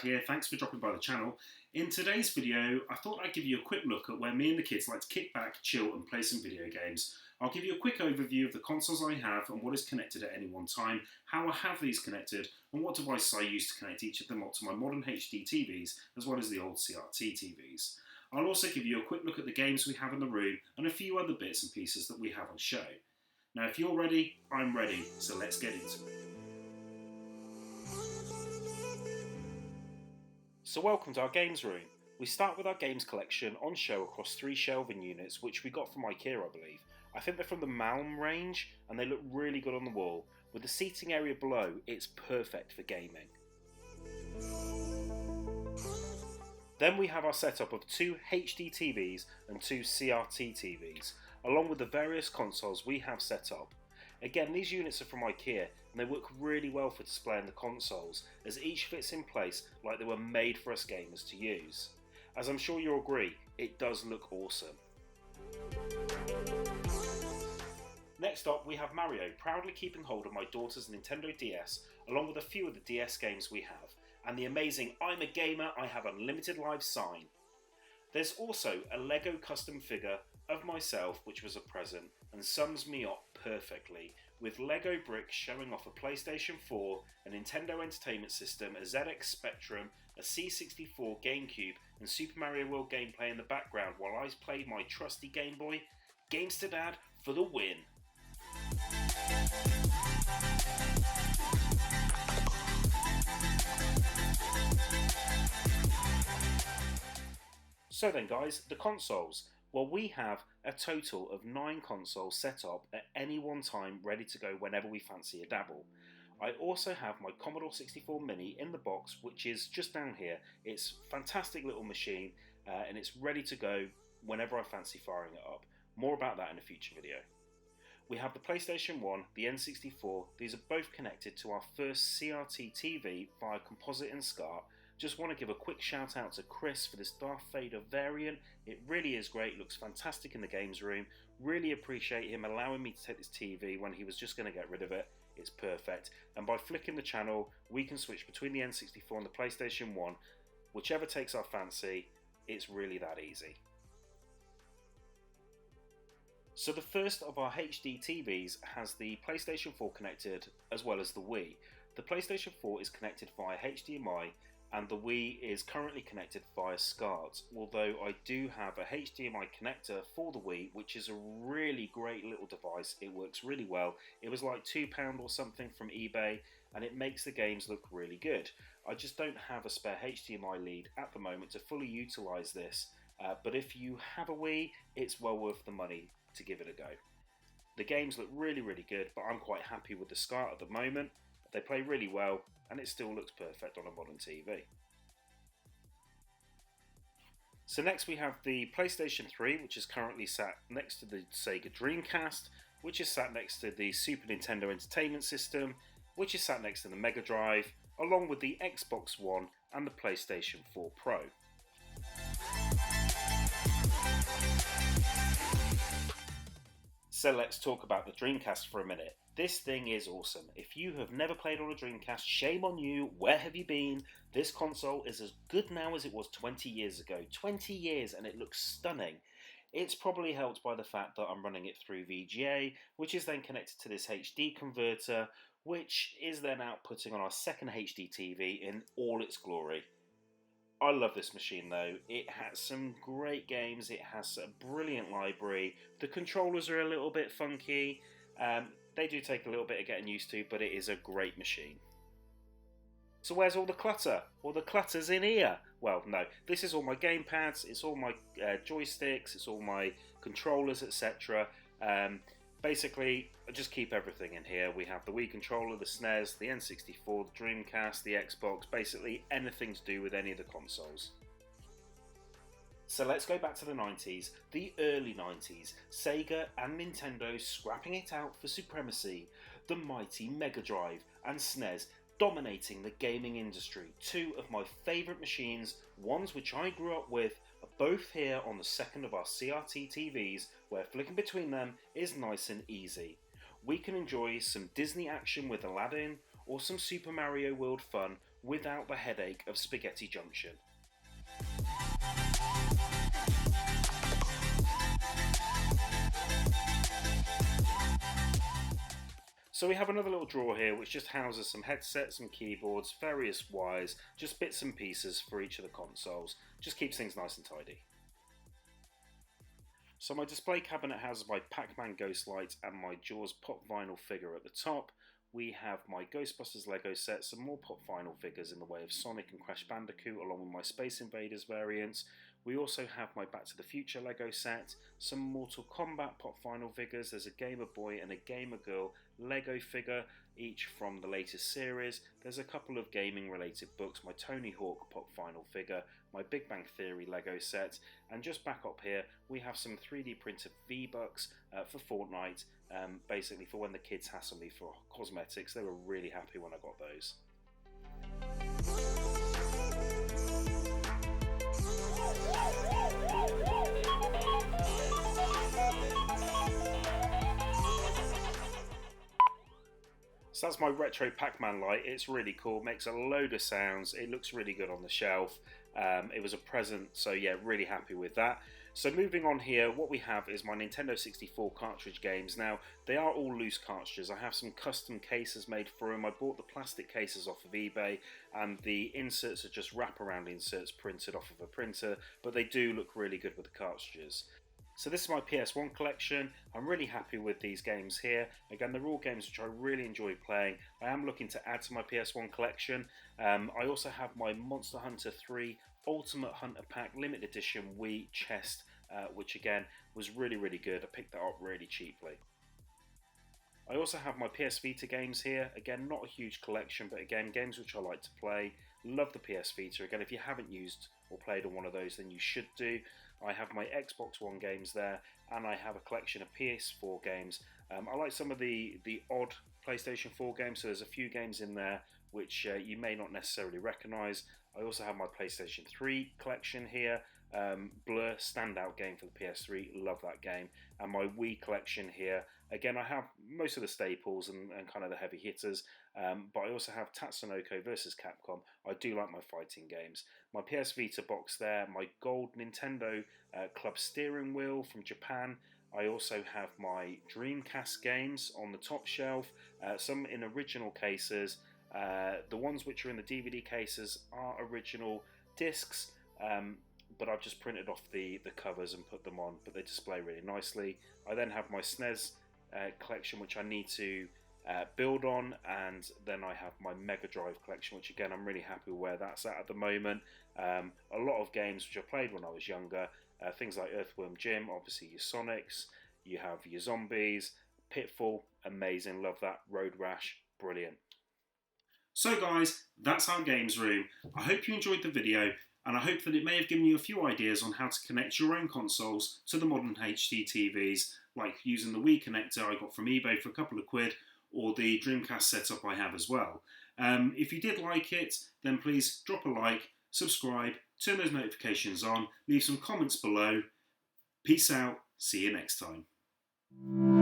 Gamesterdad here, thanks for dropping by the channel. In today's video, I thought I'd give you a quick look at where me and the kids like to kick back, chill and play some video games. I'll give you a quick overview of the consoles I have and what is connected at any one time, how I have these connected, and what devices I use to connect each of them up to my modern HD TVs, as well as the old CRT TVs. I'll also give you a quick look at the games we have in the room and a few other bits and pieces that we have on show. Now if you're ready, I'm ready, so let's get into it. So welcome to our games room. We start with our games collection on show across 3 shelving units which we got from IKEA I believe. I think they're from the Malm range and they look really good on the wall. With the seating area below, it's perfect for gaming. Then we have our setup of 2 HD TVs and 2 CRT TVs, along with the various consoles we have set up. Again, these units are from IKEA and they work really well for displaying the consoles, as each fits in place like they were made for us gamers to use. As I'm sure you'll agree, it does look awesome. Next up we have Mario, proudly keeping hold of my daughter's Nintendo DS, along with a few of the DS games we have, and the amazing I'm a Gamer, I Have Unlimited Live sign. There's also a Lego custom figure of myself which was a present and sums me up perfectly, with Lego bricks showing off a PlayStation 4, a Nintendo Entertainment System, a ZX Spectrum, a C64 GameCube and Super Mario World gameplay in the background while I played my trusty Game Boy. Gamesterdad for the win! So then guys, the consoles. Well, we have a total of 9 consoles set up at any one time, ready to go whenever we fancy a dabble. I also have my Commodore 64 Mini in the box, which is just down here. It's a fantastic little machine and it's ready to go whenever I fancy firing it up. More about that in a future video. We have the PlayStation 1, the N64. These are both connected to our first CRT TV via composite and SCART. Just want to give a quick shout out to Chris for this Darth Vader variant. It really is great, looks fantastic in the games room. Really appreciate him allowing me to take this TV when he was just going to get rid of it. It's perfect. And by flicking the channel, we can switch between the N64 and the PlayStation 1. Whichever takes our fancy, it's really that easy. So the first of our HD TVs has the PlayStation 4 connected as well as the Wii. The PlayStation 4 is connected via HDMI and the Wii is currently connected via SCART, although I do have a HDMI connector for the Wii, which is a really great little device. It works really well. It was like £2 or something from eBay and it makes the games look really good. I just don't have a spare HDMI lead at the moment to fully utilise this, but if you have a Wii, it's well worth the money to give it a go. The games look really good, but I'm quite happy with the SCART at the moment. They play really well and it still looks perfect on a modern TV. So next we have the PlayStation 3, which is currently sat next to the Sega Dreamcast, which is sat next to the Super Nintendo Entertainment System, which is sat next to the Mega Drive, along with the Xbox One and the PlayStation 4 Pro. So let's talk about the Dreamcast for a minute. This thing is awesome. If you have never played on a Dreamcast, shame on you. Where have you been? This console is as good now as it was 20 years ago. 20 years and it looks stunning. It's probably helped by the fact that I'm running it through VGA, which is then connected to this HD converter, which is then outputting on our second HD TV in all its glory. I love this machine though. It has some great games, it has a brilliant library. The controllers are a little bit funky. They do take a little bit of getting used to, but it is a great machine. So where's all the clutter? Well, the clutter's in here. Well, no, this is all my gamepads, it's all my joysticks, it's all my controllers, etc. Basically, I just keep everything in here. We have the Wii controller, the SNES, the N64, the Dreamcast, the Xbox, basically anything to do with any of the consoles. So let's go back to the 90s, the early 90s, Sega and Nintendo scrapping it out for supremacy, the mighty Mega Drive and SNES dominating the gaming industry. 2 of my favourite machines, ones which I grew up with, are both here on the second of our CRT TVs, where flicking between them is nice and easy. We can enjoy some Disney action with Aladdin, or some Super Mario World fun without the headache of Spaghetti Junction. So we have another little drawer here which just houses some headsets, some keyboards, various wires, just bits and pieces for each of the consoles. Just keeps things nice and tidy. So my display cabinet houses my Pac-Man Ghost Light and my Jaws pop vinyl figure at the top. We have my Ghostbusters Lego set, some more pop vinyl figures in the way of Sonic and Crash Bandicoot along with my Space Invaders variants. We also have my Back to the Future Lego set, some Mortal Kombat pop vinyl figures, there's a Gamer Boy and a Gamer Girl Lego figure, each from the latest series. There's a couple of gaming related books, my Tony Hawk pop vinyl figure, my Big Bang Theory Lego set, and just back up here we have some 3D printed V-Bucks for Fortnite, basically for when the kids hassle me for cosmetics. They were really happy when I got those. So that's my retro Pac-Man light. It's really cool, makes a load of sounds, it looks really good on the shelf. It was a present, so yeah, really happy with that. So moving on here, what we have is my Nintendo 64 cartridge games. Now, they are all loose cartridges. I have some custom cases made for them. I bought the plastic cases off of eBay, and the inserts are just wraparound inserts printed off of a printer, but they do look really good with the cartridges. So this is my PS1 collection. I'm really happy with these games here. Again, they're all games which I really enjoy playing. I am looking to add to my PS1 collection. I also have my Monster Hunter 3 Ultimate Hunter Pack Limited Edition Wii chest, which again was really good. I picked that up really cheaply. I also have my PS Vita games here. Again, not a huge collection, but again, games which I like to play. Love the PS Vita. Again, if you haven't used or played on one of those, then you should do. I have my Xbox One games there, and I have a collection of PS4 games. I like some of the odd PlayStation 4 games, so there's a few games in there which you may not necessarily recognise. I also have my PlayStation 3 collection here. Blur, standout game for the PS3, love that game. And my Wii collection here, again I have most of the staples and kind of the heavy hitters, but I also have Tatsunoko vs Capcom. I do like my fighting games. My PS Vita box there, my gold Nintendo Club steering wheel from Japan. I also have my Dreamcast games on the top shelf, some in original cases. The ones which are in the DVD cases are original discs, but I've just printed off the covers and put them on, but they display really nicely. I then have my SNES collection, which I need to build on, and then I have my Mega Drive collection, which again I'm really happy with where that's at the moment. A lot of games which I played when I was younger, things like Earthworm Jim, obviously your Sonics, you have your Zombies, Pitfall, amazing, love that, Road Rash, brilliant. So guys, that's our games room. I hope you enjoyed the video, and I hope that it may have given you a few ideas on how to connect your own consoles to the modern HD TVs, like using the Wii connector I got from eBay for a couple of quid, or the Dreamcast setup I have as well. If you did like it, then please drop a like, subscribe, turn those notifications on, leave some comments below. Peace out, see you next time.